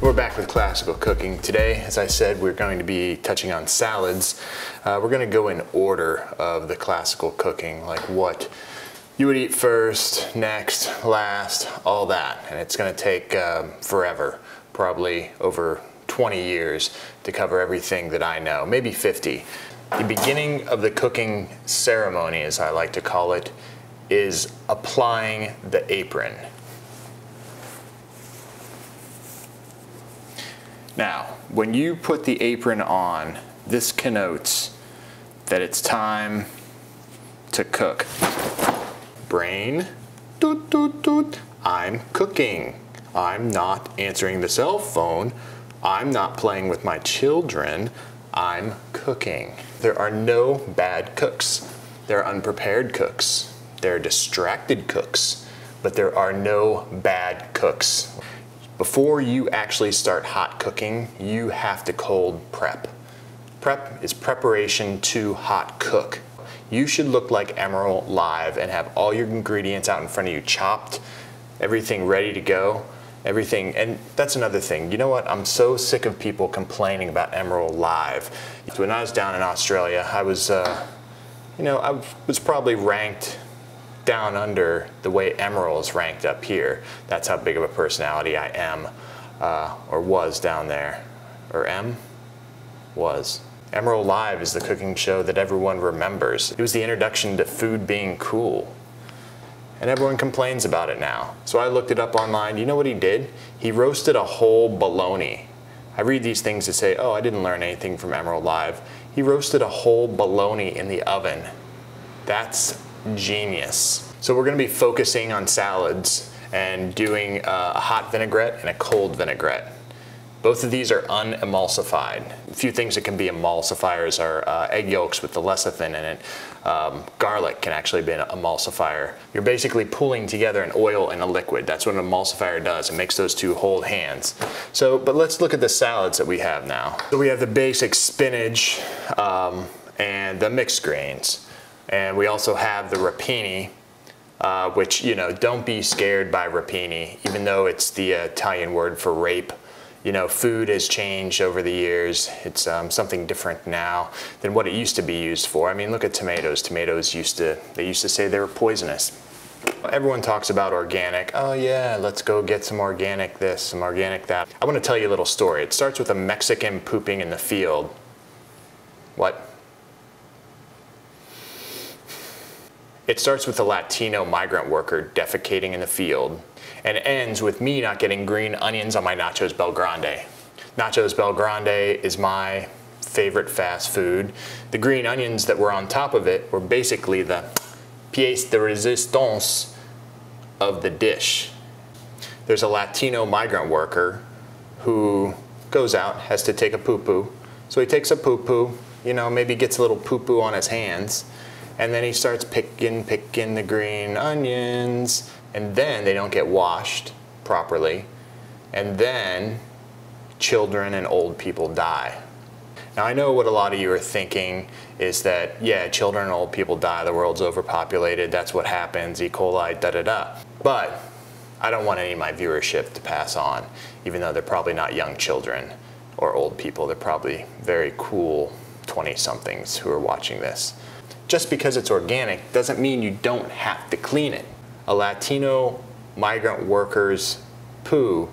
We're back with Classical Cooking. Today, as I said, we're going to be touching on salads. We're going to go in order of the classical cooking, like what you would eat first, next, last, all that. And it's going to take forever, probably over 20 years to cover everything that I know, maybe 50. The beginning of the cooking ceremony, as I like to call it, is applying the apron. Now, when you put the apron on, this connotes that it's time to cook. Brain, toot, toot, toot. I'm cooking. I'm not answering the cell phone. I'm not playing with my children. I'm cooking. There are no bad cooks. There are unprepared cooks. There are distracted cooks, but there are no bad cooks. Before you actually start hot cooking, you have to cold prep. Prep is preparation to hot cook. You should look like Emeril live and have all your ingredients out in front of you, chopped, everything ready to go, everything. And that's another thing. You know what? I'm so sick of people complaining about Emeril live. When I was down in Australia, I was, I was probably ranked down under the way Emeril is ranked up here. That's how big of a personality I am, or was down there. Or was. Emeril Live is the cooking show that everyone remembers. It was the introduction to food being cool. And everyone complains about it now. So I looked it up online. You know what he did? He roasted a whole bologna. I read these things that say, oh, I didn't learn anything from Emeril Live. He roasted a whole bologna in the oven. That's genius. So we're going to be focusing on salads and doing a hot vinaigrette and a cold vinaigrette. Both of these are unemulsified. A few things that can be emulsifiers are egg yolks with the lecithin in it. Garlic can actually be an emulsifier. You're basically pulling together an oil and a liquid. That's what an emulsifier does. It makes those two hold hands. But let's look at the salads that we have now. So we have the basic spinach and the mixed grains. And we also have the rapini, which, don't be scared by rapini, even though it's the Italian word for rape. Food has changed over the years. It's something different now than what it used to be used for. I mean, look at tomatoes. Tomatoes they used to say they were poisonous. Everyone talks about organic. Oh yeah, let's go get some organic this, some organic that. I want to tell you a little story. It starts with a Mexican pooping in the field. What? It starts with a Latino migrant worker defecating in the field and ends with me not getting green onions on my Nachos Belgrande. Nachos Belgrande is my favorite fast food. The green onions that were on top of it were basically the pièce de résistance of the dish. There's a Latino migrant worker who goes out, has to take a poo-poo. So he takes a poo-poo, maybe gets a little poo-poo on his hands, and then he starts picking the green onions, and then they don't get washed properly, and then children and old people die. Now I know what a lot of you are thinking is that, yeah, children and old people die, the world's overpopulated, that's what happens, E. coli, da-da-da. But I don't want any of my viewership to pass on, even though they're probably not young children or old people. They're probably very cool 20-somethings who are watching this. Just because it's organic doesn't mean you don't have to clean it. A Latino migrant worker's poo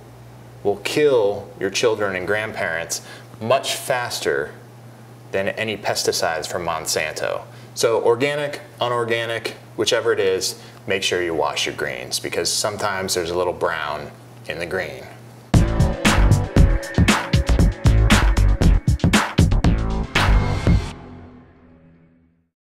will kill your children and grandparents much faster than any pesticides from Monsanto. So organic, unorganic, whichever it is, make sure you wash your greens because sometimes there's a little brown in the green.